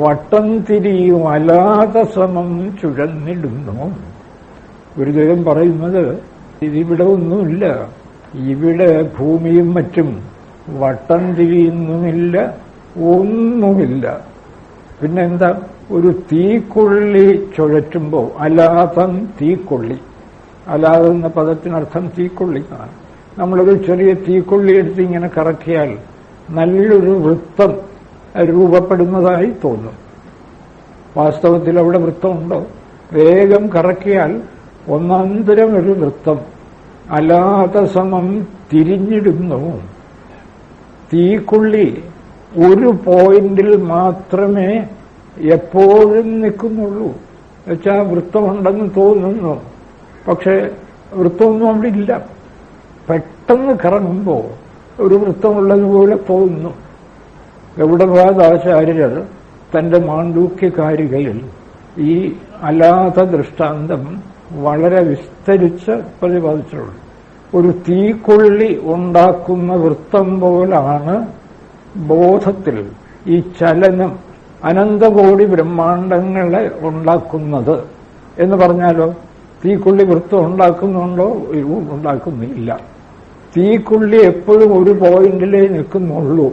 വട്ടം തിരിയും അലാതെ സമം ചുഴന്നിടുന്നു. ഗുരുദേവൻ പറയുന്നത് ഇതിവിടെ ഒന്നുമില്ല, ഇവിടെ ഭൂമിയും മറ്റും വട്ടം തിരിയുന്നുമില്ല, ഒന്നുമില്ല. പിന്നെന്താ? ഒരു തീക്കൊള്ളി ചുഴറ്റുമ്പോൾ, അലാതം തീക്കൊള്ളി, അലാതം എന്ന പദത്തിനർത്ഥം തീക്കൊള്ളിക്കാണ്. നമ്മളൊരു ചെറിയ തീക്കൊള്ളി എടുത്ത് ഇങ്ങനെ കറക്കിയാൽ നല്ലൊരു വൃത്തം രൂപപ്പെടുന്നതായി തോന്നും. വാസ്തവത്തിൽ അവിടെ വൃത്തമുണ്ടോ? വേഗം കറക്കിയാൽ ഒന്നാന്തരം ഒരു വൃത്തം അലാതെ സമം തിരിഞ്ഞിടുന്നു. തീക്കൊള്ളി ഒരു പോയിന്റിൽ മാത്രമേ എപ്പോഴും നിൽക്കുന്നുള്ളൂ. എന്നുവെച്ചാൽ വൃത്തമുണ്ടെന്ന് തോന്നുന്നു, പക്ഷെ വൃത്തമൊന്നും അവിടെ ഇല്ല. പെട്ടെന്ന് കറങ്ങുമ്പോൾ ഒരു വൃത്തമുള്ളതുപോലെ തോന്നുന്നു. ഗൗഡപാദാചാര്യർ തന്റെ മാണ്ഡൂക്യകാരികയിൽ ഈ അലാത ദൃഷ്ടാന്തം വളരെ വിസ്തരിച്ച് പ്രതിപാദിച്ചിട്ടുള്ളൂ. ഒരു തീക്കൊള്ളി ഉണ്ടാക്കുന്ന വൃത്തം പോലാണ് ബോധത്തിൽ ഈ ചലനം അനന്തകോടി ബ്രഹ്മാണ്ടങ്ങളെ ഉണ്ടാക്കുന്നത് എന്ന് പറഞ്ഞാലോ? തീക്കൊള്ളി വൃത്തം ഉണ്ടാക്കുന്നുണ്ടോ? ഉണ്ടാക്കുന്നില്ല. തീക്കൊള്ളി എപ്പോഴും ഒരു പോയിന്റിലേ നിൽക്കുന്നുള്ളൂ.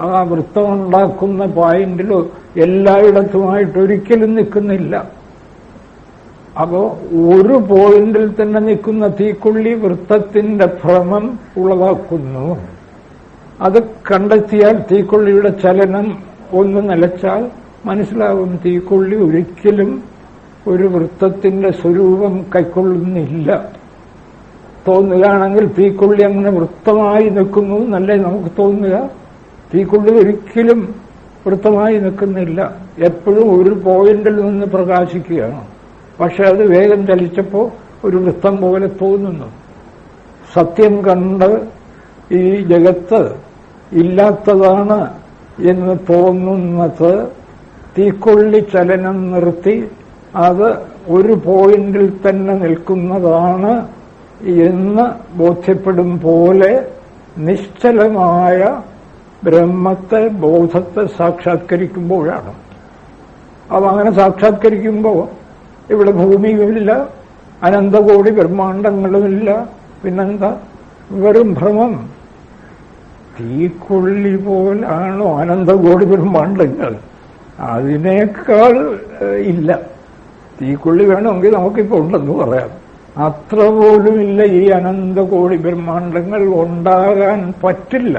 ആ വൃത്തം ഉണ്ടാക്കുന്ന പോയിന്റിലോ എല്ലായിടത്തുമായിട്ട് ഒരിക്കലും നിൽക്കുന്നില്ല. അപ്പോ ഒരു പോയിന്റിൽ തന്നെ നിൽക്കുന്ന തീക്കൊള്ളി വൃത്തത്തിന്റെ ഭ്രമം ഉളവാക്കുന്നു. അത് കണ്ടെത്തിയാൽ തീക്കൊള്ളിയുടെ ചലനം ഒന്ന് നിലച്ചാൽ മനസ്സിലാവും തീക്കൊള്ളി ഒരിക്കലും ഒരു വൃത്തത്തിന്റെ സ്വരൂപം കൈക്കൊള്ളുന്നില്ല. തോന്നുകയാണെങ്കിൽ തീക്കൊള്ളി അങ്ങനെ വൃത്തമായി നിൽക്കുന്നു എന്നല്ലേ നമുക്ക് തോന്നുക. തീക്കൊള്ളി ഒരിക്കലും വൃത്തമായി നിൽക്കുന്നില്ല, എപ്പോഴും ഒരു പോയിന്റിൽ നിന്ന് പ്രകാശിക്കുകയാണ്. പക്ഷെ അത് വേഗം ചലിച്ചപ്പോൾ ഒരു വൃത്തം പോലെ തോന്നുന്നു. സത്യം കണ്ട് ഈ ജഗത്ത് ഇല്ലാത്തതാണ് എന്ന് തോന്നുന്നത് തീക്കൊള്ളി ചലനം നിർത്തി അത് ഒരു പോയിന്റിൽ തന്നെ നിൽക്കുന്നതാണ് എന്ന് ബോധ്യപ്പെടും പോലെ നിശ്ചലമായ ബ്രഹ്മത്തെ, ബോധത്തെ സാക്ഷാത്കരിക്കുമ്പോഴാണ്. അപ്പം അങ്ങനെ സാക്ഷാത്കരിക്കുമ്പോൾ ഇവിടെ ഭൂമിയുമില്ല, അനന്തകോടി ബ്രഹ്മാണ്ടങ്ങളുമില്ല. പിന്നെന്താ? വെറും ഭ്രമം. തീക്കൊള്ളി പോലാണോ അനന്തകോടി ബ്രഹ്മാണ്ടങ്ങൾ? അതിനേക്കാൾ ഇല്ല. തീക്കൊള്ളി വേണമെങ്കിൽ നമുക്കിപ്പോൾ ഉണ്ടെന്ന് പറയാം. അത്ര പോലുമില്ല. ഈ അനന്തകോടി ബ്രഹ്മാണ്ടങ്ങൾ ഉണ്ടാകാൻ പറ്റില്ല.